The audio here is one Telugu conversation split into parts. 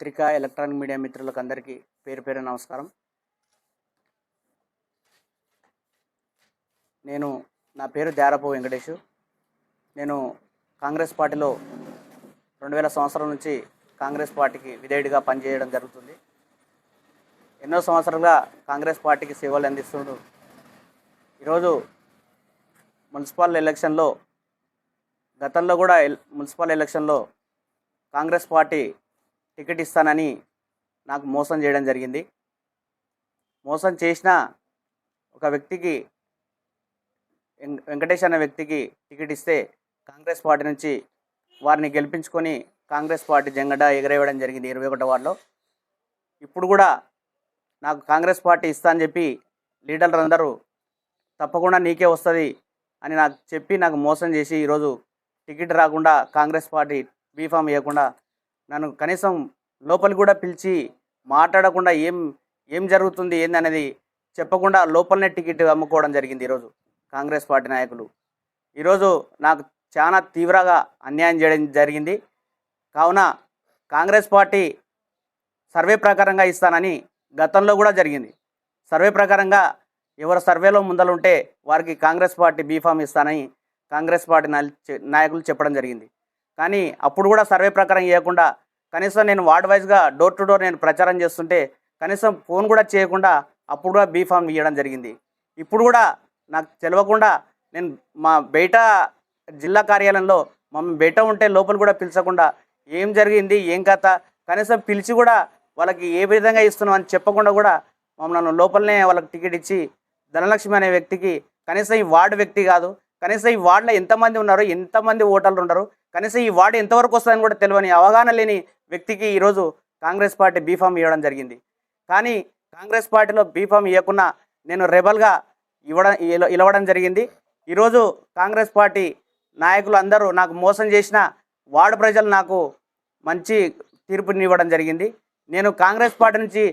పత్రికా, ఎలక్ట్రానిక్ మీడియా మిత్రులకు అందరికీ పేరు పేరు నమస్కారం. నా పేరు దారపు వెంకటేష్. నేను కాంగ్రెస్ పార్టీలో 2000 సంవత్సరం నుంచి కాంగ్రెస్ పార్టీకి విధేయుడిగా పనిచేయడం జరుగుతుంది. ఎన్నో సంవత్సరాలుగా కాంగ్రెస్ పార్టీకి సేవలు అందిస్తుంటూ ఈరోజు మున్సిపల్ ఎలక్షన్లో గతంలో కూడా మున్సిపల్ ఎలక్షన్లో కాంగ్రెస్ పార్టీ టికెట్ ఇస్తానని నాకు మోసం చేయడం జరిగింది. మోసం చేసిన ఒక వ్యక్తికి, వెంకటేష్ అనే వ్యక్తికి టికెట్ ఇస్తే కాంగ్రెస్ పార్టీ నుంచి వారిని గెలిపించుకొని కాంగ్రెస్ పార్టీ జెండా ఎగరేయడం జరిగింది 21వ వార్డులో. ఇప్పుడు కూడా నాకు కాంగ్రెస్ పార్టీ ఇస్తా అని చెప్పి లీడర్లు అందరూ తప్పకుండా నీకే వస్తుంది అని నాకు చెప్పి నాకు మోసం చేసి ఈరోజు టికెట్ రాకుండా కాంగ్రెస్ పార్టీ బీఫామ్ ఇవ్వకుండా నన్ను కనీసం లోపలికి కూడా పిలిచి మాట్లాడకుండా ఏం జరుగుతుంది ఏందనేది చెప్పకుండా లోపలనే టికెట్ అమ్ముకోవడం జరిగింది. ఈరోజు కాంగ్రెస్ పార్టీ నాయకులు ఈరోజు నాకు చాలా తీవ్రంగా అన్యాయం చేయడం జరిగింది. కావున కాంగ్రెస్ పార్టీ సర్వే ప్రకారంగా ఇస్తానని గతంలో కూడా జరిగింది. సర్వే ప్రకారంగా ఎవరు సర్వేలో ముందలుంటే వారికి కాంగ్రెస్ పార్టీ బీఫామ్ ఇస్తానని కాంగ్రెస్ పార్టీ నాయకులు చెప్పడం జరిగింది. కానీ అప్పుడు కూడా సర్వే ప్రకారం ఇవ్వకుండా కనీసం నేను వార్డ్ వైజ్గా డోర్ టు డోర్ నేను ప్రచారం చేస్తుంటే కనీసం ఫోన్ కూడా చేయకుండా అప్పుడు కూడా బీఫామ్ ఇవ్వడం జరిగింది. ఇప్పుడు కూడా నాకు తెలియకుండా నేను మా బయట జిల్లా కార్యాలయంలో మమ్మల్ని బయట ఉంటే లోపల కూడా పిలిచకుండా ఏం జరిగింది ఏం కథ కనీసం పిలిచి కూడా వాళ్ళకి ఏ విధంగా ఇస్తున్నాం అని చెప్పకుండా కూడా మమ్మల్ని లోపలనే వాళ్ళకి టికెట్ ఇచ్చి ధనలక్ష్మి అనే వ్యక్తికి కనీసం ఈ వార్డు వ్యక్తి కాదు, కనీసం ఈ వార్డులో ఎంతమంది ఉన్నారు, ఎంతమంది ఓటర్లు ఉన్నారు, కనీసం ఈ వార్డు ఎంతవరకు వస్తుందని కూడా తెలియని అవగాహన లేని వ్యక్తికి ఈరోజు కాంగ్రెస్ పార్టీ బీఫామ్ ఇవ్వడం జరిగింది. కానీ కాంగ్రెస్ పార్టీలో బీఫామ్ ఇవ్వకుండా నేను రెబల్గా ఇవ్వడం జరిగింది. ఈరోజు కాంగ్రెస్ పార్టీ నాయకులు అందరూ నాకు మోసం చేసిన వార్డు ప్రజలు నాకు మంచి తీర్పునివ్వడం జరిగింది. నేను కాంగ్రెస్ పార్టీ నుంచి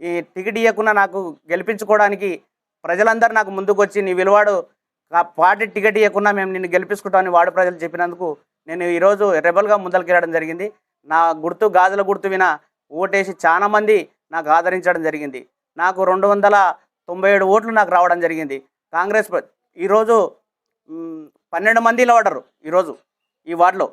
ఈ టికెట్ ఇవ్వకుండా నాకు గెలిపించుకోవడానికి ప్రజలందరూ నాకు ముందుకు వచ్చి నీ విలువాడు పార్టీ టికెట్ ఇవ్వకుండా మేము నిన్ను గెలిపించుకుంటామని వార్డు ప్రజలు చెప్పినందుకు నేను ఈరోజు రెబల్గా ముందరికి జరిగింది. నా గుర్తు గాజుల గుర్తు విన ఓటేసి చాలామంది నాకు ఆదరించడం జరిగింది. నాకు 297 ఓట్లు నాకు రావడం జరిగింది. కాంగ్రెస్ ఈరోజు 12 మంది నిలబడ్డారు. ఈరోజు ఈ వార్డులో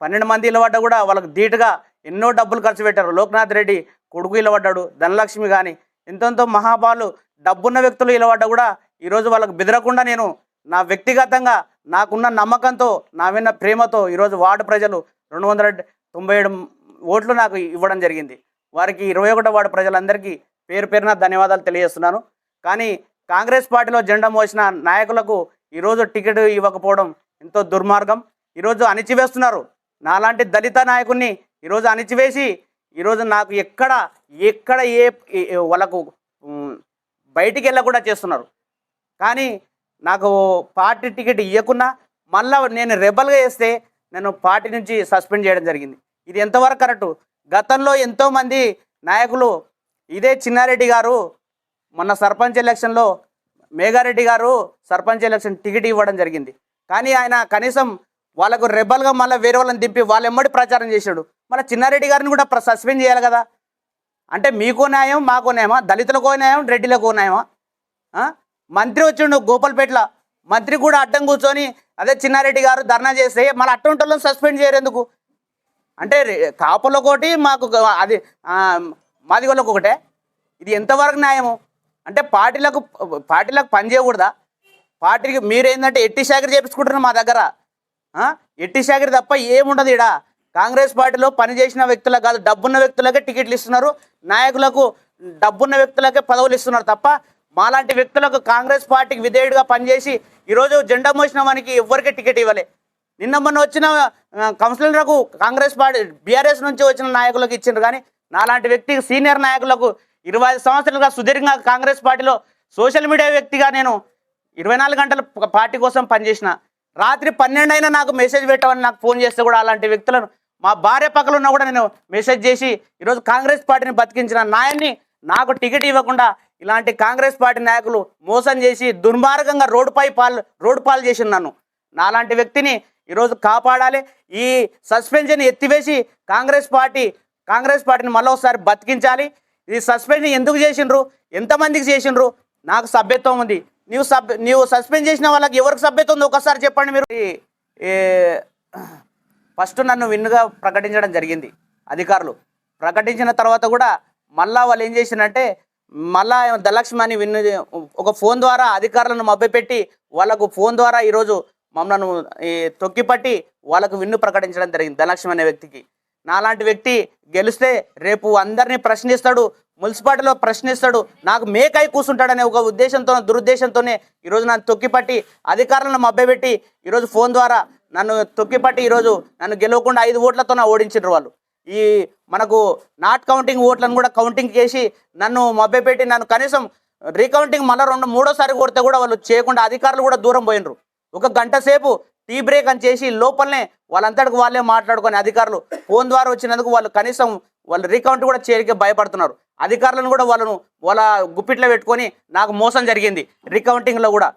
12 మంది నిలబడ్డా కూడా వాళ్ళకు ధీటుగా ఎన్నో డబ్బులు ఖర్చు పెట్టారు. లోక్నాథ్ రెడ్డి కొడుకు నిలబడ్డాడు, ధనలక్ష్మి కానీ ఎంతెంతో మహాబాలు డబ్బున్న వ్యక్తులు నిలబడ్డా కూడా ఈరోజు వాళ్ళకు బెదరకుండా నేను నా వ్యక్తిగతంగా నాకున్న నమ్మకంతో నా విన్న ప్రేమతో ఈరోజు వార్డు ప్రజలు 297 ఓట్లు నాకు ఇవ్వడం జరిగింది. వారికి 21వ వార్డు ప్రజలందరికీ పేరు పేరున ధన్యవాదాలు తెలియజేస్తున్నాను. కానీ కాంగ్రెస్ పార్టీలో జెండా మోసిన నాయకులకు ఈరోజు టికెట్ ఇవ్వకపోవడం ఎంతో దుర్మార్గం. ఈరోజు అణిచివేస్తున్నారు. నాలాంటి దళిత నాయకుడిని ఈరోజు అణిచివేసి ఈరోజు నాకు ఎక్కడ వాళ్ళకు బయటికి వెళ్ళకుండా చేస్తున్నారు. కానీ నాకు పార్టీ టికెట్ ఇవ్వకుండా మళ్ళీ నేను రెబల్గా వేస్తే నేను పార్టీ నుంచి సస్పెండ్ చేయడం జరిగింది. ఇది ఎంతవరకు కరెక్టు? గతంలో ఎంతోమంది నాయకులు ఇదే చిన్నారెడ్డి గారు మొన్న సర్పంచ్ ఎలక్షన్లో మేఘారెడ్డి గారు సర్పంచ్ ఎలక్షన్ టికెట్ ఇవ్వడం జరిగింది. కానీ ఆయన కనీసం వాళ్ళకు రెబల్గా మళ్ళీ వేరే వాళ్ళని దింపి వాళ్ళు ఎమ్మడి ప్రచారం చేశాడు. మళ్ళీ చిన్నారెడ్డి గారిని కూడా సస్పెండ్ చేయాలి కదా. అంటే మీకో న్యాయం మాకో న్యాయమా? దళితులకో న్యాయం, రెడ్డిలకో న్యాయమా? మంత్రి వచ్చిండు గోపాల్పేటలో, మంత్రి కూడా అడ్డం కూర్చొని అదే చిన్నారెడ్డి గారు ధర్నా చేస్తే మళ్ళీ అట్టంటోళ్ళని సస్పెండ్ చేయరు ఎందుకు? అంటే కాపులకు ఒకటి మాకు అది మాదిగోళ్ళకు ఒకటే. ఇది ఎంతవరకు న్యాయము? అంటే పార్టీలకు పని చేయకూడదా? పార్టీకి మీరేంటంటే ఎట్టి శాఖరి చేపించుకుంటున్నారు మా దగ్గర. ఎట్టి శాఖరి తప్ప ఏముండదు ఇక్కడ. కాంగ్రెస్ పార్టీలో పనిచేసిన వ్యక్తులకు కాదు, డబ్బున్న వ్యక్తులకే టికెట్లు ఇస్తున్నారు, నాయకులకు డబ్బున్న వ్యక్తులకే పదవులు ఇస్తున్నారు తప్ప మాలాంటి వ్యక్తులకు కాంగ్రెస్ పార్టీకి విధేయుడిగా పనిచేసి ఈరోజు జెండా మోసిన వానికి ఎవరికి టికెట్ ఇవ్వలే. నిన్న మొన్న వచ్చిన కౌన్సిలర్లకు కాంగ్రెస్ పార్టీ బీఆర్ఎస్ నుంచి వచ్చిన నాయకులకు ఇచ్చిండ్రు. కానీ నాలాంటి వ్యక్తికి సీనియర్ నాయకులకు 25 సంవత్సరాలుగా సుదీర్ఘంగా కాంగ్రెస్ పార్టీలో సోషల్ మీడియా వ్యక్తిగా నేను 24 గంటలు పార్టీ కోసం పనిచేసిన. రాత్రి 12 అయినా నాకు మెసేజ్ పెట్టమని నాకు ఫోన్ చేస్తే కూడా అలాంటి వ్యక్తులను మా భార్య పక్కన ఉన్నా కూడా నేను మెసేజ్ చేసి ఈరోజు కాంగ్రెస్ పార్టీని బతికించిన నాయన్ని నాకు టికెట్ ఇవ్వకుండా ఇలాంటి కాంగ్రెస్ పార్టీ నాయకులు మోసం చేసి దుర్మార్గంగా రోడ్డు పాలు చేసి నన్ను నాలాంటి వ్యక్తిని ఈరోజు కాపాడాలి. ఈ సస్పెన్షన్ ఎత్తివేసి కాంగ్రెస్ పార్టీ కాంగ్రెస్ పార్టీని మళ్ళీ ఒకసారి బతికించాలి. ఇది సస్పెండ్ ఎందుకు చేసిండ్రు, ఎంతమందికి చేసిండ్రు, నాకు సభ్యత్వం ఉంది. నీవు సస్పెండ్ చేసిన వాళ్ళకి ఎవరికి సభ్యత్వం ఉంది ఒకసారి చెప్పండి. మీరు ఫస్ట్ నన్ను విన్నుగా ప్రకటించడం జరిగింది అధికారులు. ప్రకటించిన తర్వాత కూడా మళ్ళా వాళ్ళు ఏం చేసిందంటే మళ్ళా ధనలక్ష్మి అని విన్ను ఒక ఫోన్ ద్వారా అధికారులను మభ్యపెట్టి వాళ్ళకు ఫోన్ ద్వారా ఈరోజు మమ్మల్ని తొక్కిపట్టి వాళ్ళకు విన్ను ప్రకటించడం జరిగింది ధనలక్ష్మి అనే వ్యక్తికి. నాలాంటి వ్యక్తి గెలిస్తే రేపు అందరినీ ప్రశ్నిస్తాడు, మున్సిపాలిటీలో ప్రశ్నిస్తాడు, నాకు మేకై కూర్చుంటాడనే ఒక ఉద్దేశంతో దురుద్దేశంతోనే ఈరోజు నన్ను తొక్కిపట్టి అధికారులను మభ్యపెట్టి ఈరోజు ఫోన్ ద్వారా నన్ను తొక్కిపట్టి ఈరోజు నన్ను గెలవకుండా 5 ఓట్లతో ఓడించారు వాళ్ళు. ఈ మనకు నాట్ కౌంటింగ్ ఓట్లను కూడా కౌంటింగ్ చేసి నన్ను మభ్యపెట్టి నన్ను కనీసం రీకౌంటింగ్ మళ్ళీ మూడోసారి కొడితే కూడా వాళ్ళు చేయకుండా అధికారులు కూడా దూరం పోయినరు. ఒక గంట సేపు టీ బ్రేక్ అని చేసి లోపలనే వాళ్ళంతటికి వాళ్ళే మాట్లాడుకొని అధికారులు ఫోన్ ద్వారా వచ్చినందుకు వాళ్ళు కనీసం వాళ్ళు రీకౌంట్ కూడా చేయడానికి భయపడుతున్నారు. అధికారులను కూడా వాళ్ళ గుప్పిట్లో పెట్టుకొని నాకు మోసం జరిగింది రీకౌంటింగ్లో కూడా.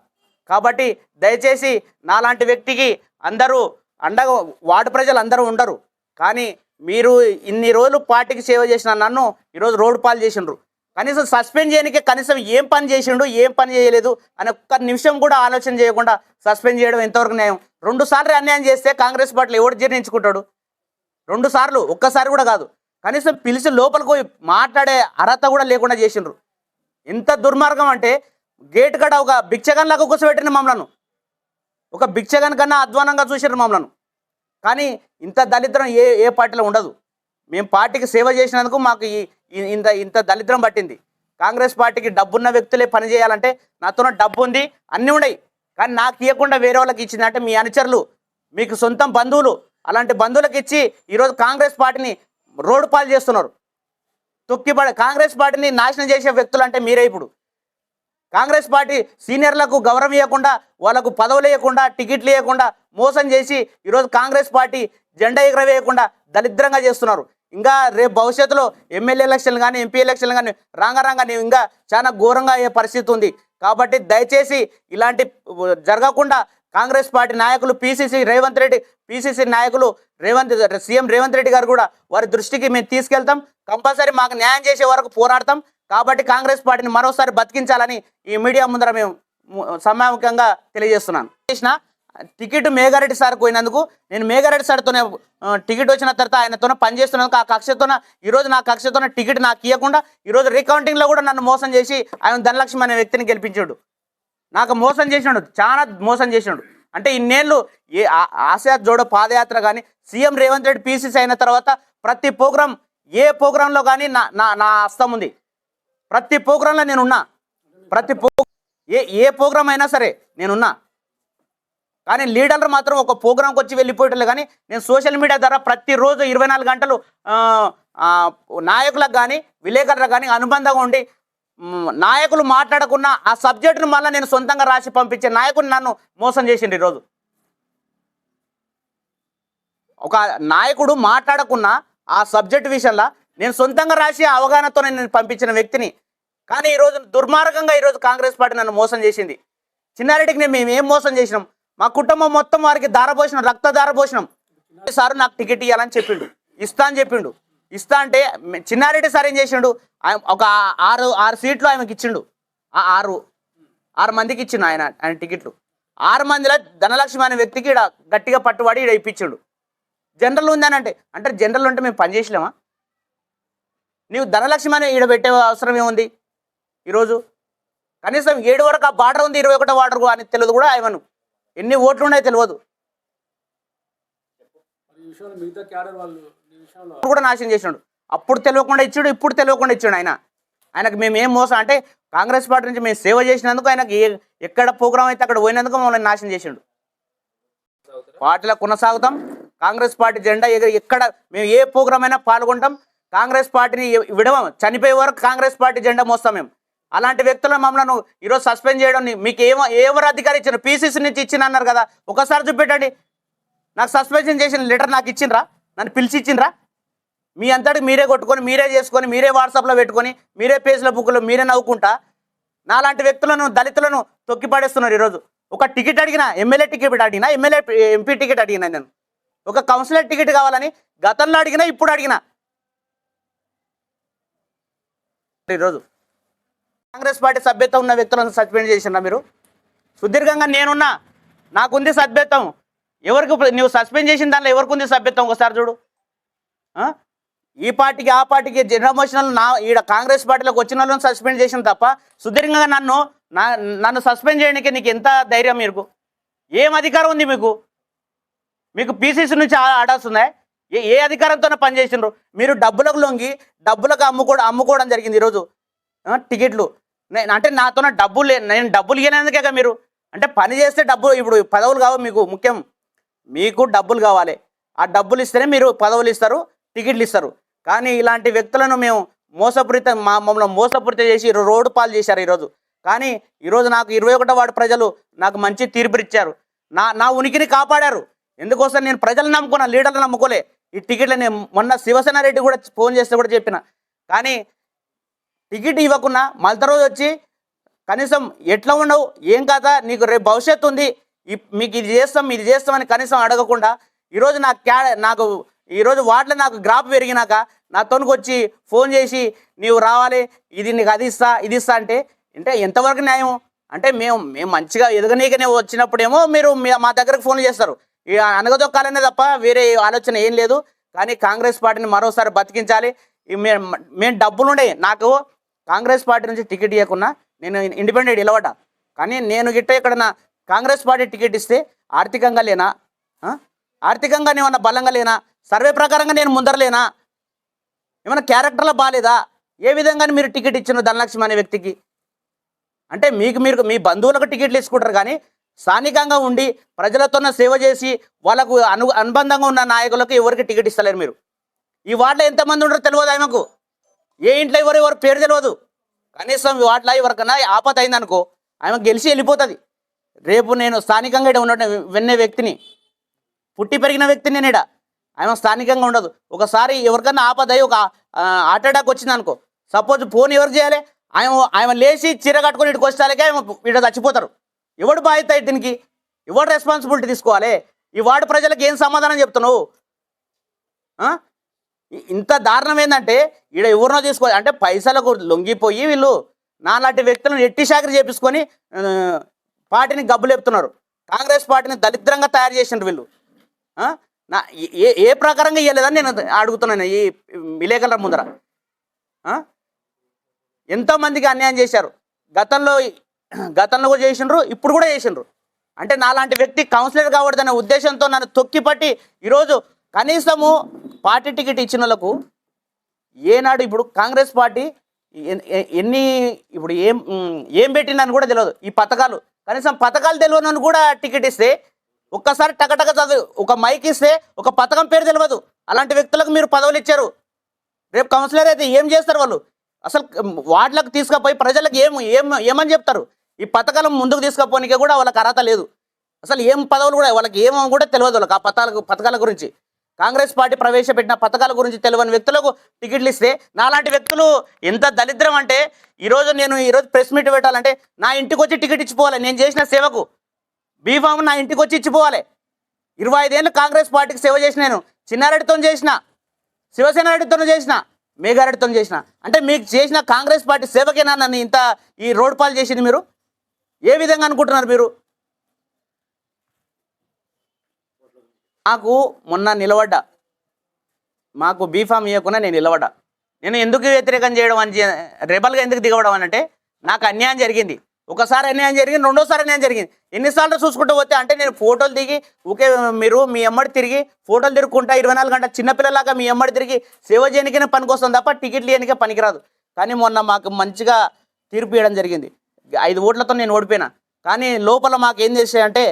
కాబట్టి దయచేసి నాలాంటి వ్యక్తికి అందరూ అండగా వార్డు ప్రజలు అందరూ ఉండరు, కానీ మీరు ఇన్ని రోజులు పార్టీకి సేవ చేసిన నన్ను ఈరోజు రోడ్డు పాలు చేసిండ్రు. కనీసం సస్పెండ్ చేయడానికి కనీసం ఏం పని చేసిండు ఏం పని చేయలేదు అని ఒక్క నిమిషం కూడా ఆలోచన చేయకుండా సస్పెండ్ చేయడం ఎంతవరకు న్యాయం? 2 సార్లు అన్యాయం చేస్తే కాంగ్రెస్ పార్టీలో ఎవడు జీర్ణించుకుంటాడు? 2 సార్లు, ఒక్కసారి కూడా కాదు. కనీసం పిలిచి లోపలికి పోయి మాట్లాడే అర్హత కూడా లేకుండా చేసిండ్రు. ఎంత దుర్మార్గం అంటే గేట్ కాడ ఒక భిక్షగన్లకు కూర్చోబెట్టిన మమ్మలను, ఒక భిక్షగన్ కన్నా అధ్వానంగా చూసారు మమ్మలను. కానీ ఇంత దళిద్రం ఏ పార్టీలో ఉండదు. మేము పార్టీకి సేవ చేసినందుకు మాకు ఇంత దళిద్రం పట్టింది. కాంగ్రెస్ పార్టీకి డబ్బున్న వ్యక్తులే పనిచేయాలంటే నాతో డబ్బు ఉంది, అన్నీ ఉన్నాయి, కానీ నాకు ఇవ్వకుండా వేరే వాళ్ళకి ఇచ్చిందంటే మీ అనుచరులు, మీకు సొంతం బంధువులు, అలాంటి బంధువులకు ఇచ్చి ఈరోజు కాంగ్రెస్ పార్టీని రోడ్డు పాలు చేస్తున్నారు. కాంగ్రెస్ పార్టీని నాశనం చేసే వ్యక్తులు అంటే మీరే. ఇప్పుడు కాంగ్రెస్ పార్టీ సీనియర్లకు గౌరవం ఇవ్వకుండా, వాళ్ళకు పదవులు ఇవ్వకుండా, టికెట్లు ఇవ్వకుండా మోసం చేసి ఈరోజు కాంగ్రెస్ పార్టీ జెండా ఎగరవేయకుండా దళిద్రంగా చేస్తున్నారు. ఇంకా రేపు భవిష్యత్తులో ఎమ్మెల్యే ఎలక్షన్లు కానీ ఎంపీ ఎలక్షన్లు కానీ రాంగా ఇంకా చాలా ఘోరంగా అయ్యే పరిస్థితి ఉంది. కాబట్టి దయచేసి ఇలాంటి జరగకుండా కాంగ్రెస్ పార్టీ నాయకులు పిసిసి నాయకులు సీఎం రేవంత్ రెడ్డి గారు కూడా వారి దృష్టికి మేము తీసుకెళ్తాం. కంపల్సరీ మాకు న్యాయం చేసే వరకు పోరాడతాం. కాబట్టి కాంగ్రెస్ పార్టీని మరోసారి బతికించాలని ఈ మీడియా ముందర మేము సమాముఖంగా తెలియజేస్తున్నాను. చేసిన టికెట్ మేఘారెడ్డి సార్ పోయినందుకు నేను మేఘారెడ్డి సార్తోనే టికెట్ వచ్చిన తర్వాత ఆయనతోనే పనిచేస్తున్నందుకు ఆ కక్షతోన ఈరోజు నా కక్షతోనే టికెట్ నాకు ఇవ్వకుండా ఈరోజు రీకౌంటింగ్లో కూడా నన్ను మోసం చేసి ఆయన ధనలక్ష్మి అనే వ్యక్తిని గెలిపించాడు. నాకు మోసం చేసినాడు, చాలా మోసం చేసినాడు. అంటే ఇన్నేళ్ళు ఆశా జోడో పాదయాత్ర కానీ సీఎం రేవంత్ రెడ్డి పిసిసి అయిన తర్వాత ప్రతి ప్రోగ్రాం ఏ ప్రోగ్రాంలో కానీ నా హస్తం ఉంది. ప్రతి ప్రోగ్రాంలో నేనున్నా, ఏ ప్రోగ్రాం అయినా సరే నేనున్నా. కానీ లీడర్లు మాత్రం ఒక ప్రోగ్రాంకి వచ్చి వెళ్ళిపోయేటట్లు. కానీ నేను సోషల్ మీడియా ద్వారా ప్రతిరోజు 24 గంటలు నాయకులకు కానీ విలేకరులకు కానీ అనుబంధంగా ఉండి నాయకులు మాట్లాడకున్న ఆ సబ్జెక్టును మళ్ళీ నేను సొంతంగా రాసి పంపించే నాయకుని నన్ను మోసం చేసిండు. ఈరోజు ఒక నాయకుడు మాట్లాడకున్న ఆ సబ్జెక్టు విషయంలో నేను సొంతంగా రాసి అవగాహనతో నేను పంపించిన వ్యక్తిని. కానీ ఈరోజు దుర్మార్గంగా ఈరోజు కాంగ్రెస్ పార్టీ నన్ను మోసం చేసింది. చిన్నారెడ్డికి మేము ఏం మోసం చేసినాం? మా కుటుంబం మొత్తం వారికి దారపోసినాం, రక్త దారపోసినాం. సార్ నాకు టికెట్ ఇవ్వాలని చెప్పిండు, ఇస్తా అని చెప్పిండు. ఇస్తా అంటే చిన్నారెడ్డి సార్ ఏం చేసిండు? ఒక 6 సీట్లు ఆయనకి ఇచ్చిండు. 6 మందికి ఇచ్చిండు ఆయన టికెట్లు. 6 మందిలో ధనలక్ష్మి అనే వ్యక్తికి ఇక్కడ గట్టిగా పట్టుబడి ఇక్కడ ఇప్పించిండు. జనరల్ ఉందని అంటే జనరల్ ఉంటే మేము పనిచేసలేమా? నీవు ధనలక్ష్మి అని ఈడ పెట్టే అవసరం ఏముంది? ఈరోజు కనీసం 7 వరకు ఆ బార్డర్ ఉంది, 21వ వార్డర్ అని తెలియదు కూడా. ఆయనను ఎన్ని ఓట్లు ఉన్నాయో తెలియదు కూడా నాశనం చేసినాడు. అప్పుడు తెలియకుండా ఇచ్చాడు, ఇప్పుడు తెలియకుండా ఇచ్చాడు. ఆయనకు మేము ఏం మోసం అంటే కాంగ్రెస్ పార్టీ నుంచి మేము సేవ చేసినందుకు ఆయనకు ఎక్కడ ప్రోగ్రాం అయితే అక్కడ పోయినందుకు మమ్మల్ని నాశనం చేసిండు. పార్టీలో కొనసాగుతాం. కాంగ్రెస్ పార్టీ జెండా ఎక్కడ మేము ఏ ప్రోగ్రాం అయినా పాల్గొంటాం. కాంగ్రెస్ పార్టీని విడవం, చనిపోయే వరకు కాంగ్రెస్ పార్టీ జెండా మోస్తాం మేము. అలాంటి వ్యక్తులను మమ్మల్ని ఈరోజు సస్పెండ్ చేయడం మీకు ఎవరు అధికారం ఇచ్చారు? పిసిసి నుంచి ఇచ్చిన అన్నారు కదా, ఒకసారి చూపెట్టండి. నాకు సస్పెన్షన్ చేసిన లెటర్ నాకు ఇచ్చిండ్రా? నన్ను పిలిచి ఇచ్చిండ్రా? మీ అంతటికి మీరే కొట్టుకొని, మీరే చేసుకొని, మీరే వాట్సాప్లో పెట్టుకొని, మీరే పేజ్లో బుక్లో మీరే నవ్వుకుంటా నాలాంటి వ్యక్తులను దళితులను తొక్కిపడేస్తున్నారు. ఈరోజు ఒక టికెట్ అడిగినా, ఎమ్మెల్యే టికెట్ అడిగినా, ఎంపీ టికెట్ అడిగినా, నేను ఒక కౌన్సిలర్ టికెట్ కావాలని గతంలో అడిగినా, ఇప్పుడు అడిగినా. ఈరోజు కాంగ్రెస్ పార్టీ సభ్యత్వం ఉన్న వ్యక్తులను సస్పెండ్ చేసినా మీరు? సుదీర్ఘంగా నేనున్నా, నాకుంది సభ్యత్వం. ఎవరికి నువ్వు సస్పెండ్ చేసిన దాంట్లో ఎవరికి ఉంది సభ్యత్వం ఒకసారి చూడు. ఈ పార్టీకి ఆ పార్టీకి జనరేషనల్ ఈడ కాంగ్రెస్ పార్టీలోకి వచ్చిన వాళ్ళని సస్పెండ్ చేసిన తప్ప సుదీర్ఘంగా నన్ను సస్పెండ్ చేయడానికి నీకు ఎంత ధైర్యం? మీకు ఏం అధికారం ఉంది? మీకు పీసీసీ నుంచి ఆర్డర్స్ ఉన్నాయి? ఏ అధికారంతోనే పనిచేసినారు మీరు? డబ్బులకు లొంగి డబ్బులకు అమ్ముకోవడం జరిగింది ఈరోజు టికెట్లు. అంటే నాతో నేను డబ్బులు ఇవ్వనందుకే మీరు అంటే పని చేస్తే డబ్బులు, ఇప్పుడు పదవులు కావు మీకు ముఖ్యం, మీకు డబ్బులు కావాలి. ఆ డబ్బులు ఇస్తేనే మీరు పదవులు ఇస్తారు, టికెట్లు ఇస్తారు. కానీ ఇలాంటి వ్యక్తులను మేము మమ్మల్ని మోసపూరిత చేసి రోడ్డు పాలు చేశారు ఈరోజు. కానీ ఈరోజు నాకు 21వ వార్డు ప్రజలు నాకు మంచి తీర్పు ఇచ్చారు, నా ఉనికిని కాపాడారు. ఎందుకోసం నేను ప్రజలను నమ్ముకున్నా, లీడర్లను నమ్ముకోలే. ఈ టికెట్లు నేను మొన్న శివసేన రెడ్డి కూడా ఫోన్ చేస్తే కూడా చెప్పిన, కానీ టికెట్ ఇవ్వకుండా మళ్ళీ రోజు వచ్చి కనీసం ఎట్లా ఉండవు, ఏం కాదా, నీకు రేపు భవిష్యత్తు ఉంది, మీకు ఇది చేస్తామని కనీసం అడగకుండా ఈరోజు నాకు ఈరోజు వాటిలో నాకు గ్రాఫ్ పెరిగినాక నాతోనికి వచ్చి ఫోన్ చేసి నీవు రావాలి, ఇది నీకు అది ఇస్తా అంటే ఎంతవరకు న్యాయం? అంటే మేము మంచిగా ఎదగనీకనే వచ్చినప్పుడేమో మీరు మా దగ్గరకు ఫోన్ చేస్తారు, అనగదొక్కాలనే తప్ప వేరే ఆలోచన ఏం లేదు. కానీ కాంగ్రెస్ పార్టీని మరోసారి బతికించాలి. మేము డబ్బులుండే, నాకు కాంగ్రెస్ పార్టీ నుంచి టికెట్ ఇవ్వకుండా నేను ఇండిపెండెంట్ నిలబడ్డా. కానీ నేను గిట్ట ఎక్కడన్నా కాంగ్రెస్ పార్టీ టికెట్ ఇస్తే ఆర్థికంగా లేనా, ఆర్థికంగా ఏమన్నా బలంగా లేనా, సర్వే ప్రకారంగా నేను ముందరలేనా, ఏమైనా క్యారెక్టర్లో బాగాలేదా? ఏ విధంగా మీరు టికెట్ ఇచ్చిన ధనలక్ష్మి అనే వ్యక్తికి? అంటే మీరు మీ బంధువులకు టికెట్లు ఇచ్చుకుంటారు, కానీ స్థానికంగా ఉండి ప్రజలతోనే సేవ చేసి వాళ్ళకు అనుబంధంగా ఉన్న నాయకులకు ఎవరికి టికెట్ ఇస్తలేరు మీరు. ఈ వార్డులో ఎంతమంది ఉంటారో తెలియదు ఆమెకు, ఏ ఇంట్లో ఎవరు పేరు తెలియదు. కనీసం ఈ వార్డులో ఎవరికన్నా ఆపద అయిందనుకో ఆమె గెలిచి వెళ్ళిపోతుంది. రేపు నేను స్థానికంగా ఇక్కడ ఉన్న విన్నే వ్యక్తిని, పుట్టి పెరిగిన వ్యక్తిని నేను ఇక్కడ, ఆమె స్థానికంగా ఉండదు. ఒకసారి ఎవరికన్నా ఆపద అయ్యి ఒక హార్ట్ అటాక్ వచ్చింది అనుకో, సపోజ్ ఫోన్ ఎవరికి చేయాలి? ఆమె లేచి చీర కట్టుకొని ఇక్కడికి వచ్చేసరికి ఆమె ఇక్కడ చచ్చిపోతారు. ఎవడు బాధ్యత దీనికి? ఎవడు రెస్పాన్సిబిలిటీ తీసుకోవాలి? ఈ వార్డు ప్రజలకు ఏం సమాధానం చెప్తున్నావు? ఇంత దారుణం ఏంటంటే ఈడ ఎవరినో తీసుకోవాలి అంటే పైసలకు లొంగిపోయి వీళ్ళు నాలాంటి వ్యక్తులను ఎట్టి శాఖలు చేపించుకొని పార్టీని గబ్బులేపుతున్నారు. కాంగ్రెస్ పార్టీని దరిద్రంగా తయారు చేసినారు వీళ్ళు. ఏ ప్రకారంగా ఇవ్వలేదని నేను అడుగుతున్నాను ఈ విలేకరుల ముందర. ఎంతోమందికి అన్యాయం చేశారు, గతంలో కూడా చేసిండ్రు, ఇప్పుడు కూడా చేసిండ్రు. అంటే నాలాంటి వ్యక్తి కౌన్సిలర్ కావద్దనే ఉద్దేశంతో నన్ను తొక్కిపట్టి ఈరోజు కనీసము పార్టీ టికెట్ ఇచ్చిన వాళ్ళకు ఏనాడు ఇప్పుడు కాంగ్రెస్ పార్టీ ఇప్పుడు ఏం పెట్టిందని కూడా తెలియదు. ఈ పథకాలు కనీసం పథకాలు తెలియని కూడా టికెట్ ఇస్తే ఒక్కసారి టకటక చదువు ఒక మైక్ ఇస్తే ఒక పథకం పేరు తెలియదు. అలాంటి వ్యక్తులకు మీరు పదవులు ఇచ్చారు. రేపు కౌన్సిలర్ అయితే ఏం చేస్తారు వాళ్ళు? అసలు వార్డులకు తీసుకుపోయి ప్రజలకు ఏమని చెప్తారు? ఈ పథకాలను ముందుకు తీసుకుపోనికే కూడా వాళ్ళకి అర్హత లేదు. అసలు ఏం పదవులు కూడా వాళ్ళకి ఏమో కూడా తెలియదు. వాళ్ళకి ఆ పథకాల గురించి, కాంగ్రెస్ పార్టీ ప్రవేశపెట్టిన పథకాల గురించి తెలియని వ్యక్తులకు టికెట్లు ఇస్తే నాలాంటి వ్యక్తులు ఎంత దరిద్రం అంటే నేను ప్రెస్ మీట్ పెట్టాలంటే నా ఇంటికి వచ్చి టికెట్ ఇచ్చిపోవాలి. నేను చేసిన సేవకు బీఫామ్ నా ఇంటికి వచ్చి ఇచ్చిపోవాలి. 25 ఏళ్ళు కాంగ్రెస్ పార్టీకి సేవ చేసిన నేను, చిన్నారెడ్డితో చేసిన, శివసేన రెడ్డితో చేసిన, మేఘారెడ్డితో చేసిన. అంటే మీకు చేసిన కాంగ్రెస్ పార్టీ సేవకేనా నన్ను ఇంత ఈ రోడ్ పాలు చేసింది? మీరు ఏ విధంగా అనుకుంటున్నారు మీరు? నాకు మొన్న నిలబడ్డా, మాకు బీఫామ్ ఇవ్వకుండా నేను నిలబడ్డా. నేను ఎందుకు వ్యతిరేకం చేయడం అని రెబల్గా ఎందుకు దిగవడం అని అంటే నాకు అన్యాయం జరిగింది. ఒకసారి అన్యాయం జరిగింది, రెండోసారి అన్యాయం జరిగింది. ఎన్నిసార్లు చూసుకుంటూ పోతే అంటే నేను ఫోటోలు దిగి మీరు మీ ఎమ్మడి తిరిగి ఫోటోలు తిరుగుకుంటా 24 గంటల చిన్నపిల్లలాగా మీ ఎమ్మడి తిరిగి సేవ చేయడానికైనా పనికొస్తుంది తప్ప టికెట్లు ఇవ్వడానికే పనికిరాదు. కానీ మొన్న మాకు మంచిగా తీర్పు ఇవ్వడం జరిగింది. 5 ఓట్లతో నేను ఓడిపోయినా. కానీ లోపల మాకు ఏం చేసాయంటే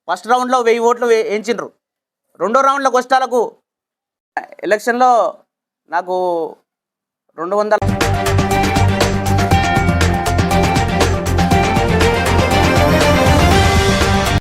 ఫస్ట్ రౌండ్లో 1000 ఓట్లు వేయించిండ్రు. రెండో రౌండ్ల కష్టాలకు ఎలక్షన్లో నాకు 200